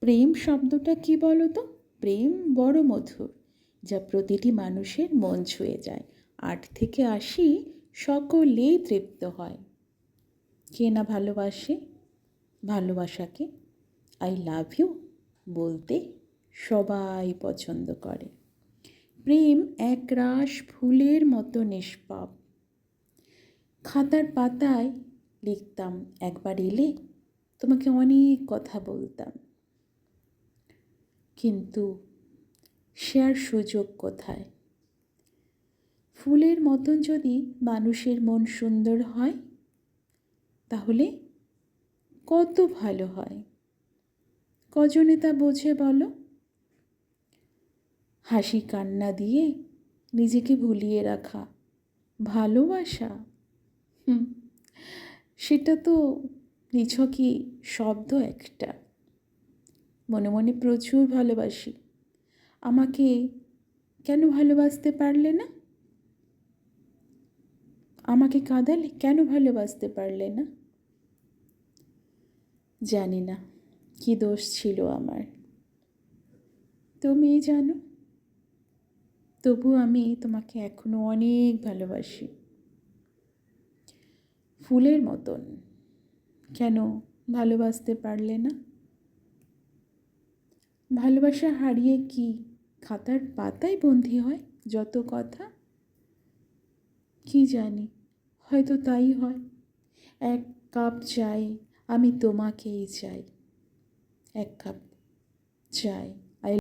প্রেম শব্দটা কি বলো তো? প্রেম বড় মধুর, যা প্রতিটি মানুষের মন ছুঁয়ে যায়। 8 থেকে 80 সকলেই তৃপ্ত হয়। কে না ভালোবাসে? ভালোবাসাকে আই লাভ ইউ বলতে সবাই পছন্দ করে। প্রেম একরাশ ফুলের মতো নিষ্পাপ। খাতার পাতায় লিখতাম, একবার এলে তোমাকে অনেক কথা বলতাম, কিন্তু সে আর সুযোগ কোথায়? ফুলের মতন যদি মানুষের মন সুন্দর হয়, তাহলে কত ভালো হয়। কজনে তা বোঝে বলো? হাসি কান্না দিয়ে নিজেকে ভুলিয়ে রাখা ভালোবাসা, হুম, সেটা তো নিছকই শব্দ একটা। মনে মনে প্রচুর ভালোবাসি। আমাকে কেন ভালোবাসতে পারলে না? আমাকে কাঁদালে কেন ভালোবাসতে পারলে না? জানি না কি দোষ ছিল আমার, তুমি জানো। তবু আমি তোমাকে এখনো অনেক ভালোবাসি, ফুলের মতন। কেন ভালোবাসতে পারলে না? ভালোবাসা হারিয়ে কি খাতার পাতায় বন্দী হয় যত কথা? কি জানি, হয়তো তাই হয়। 1 কাপ চাই, আমি তোমাকেই চাই। 1 কাপ চাই।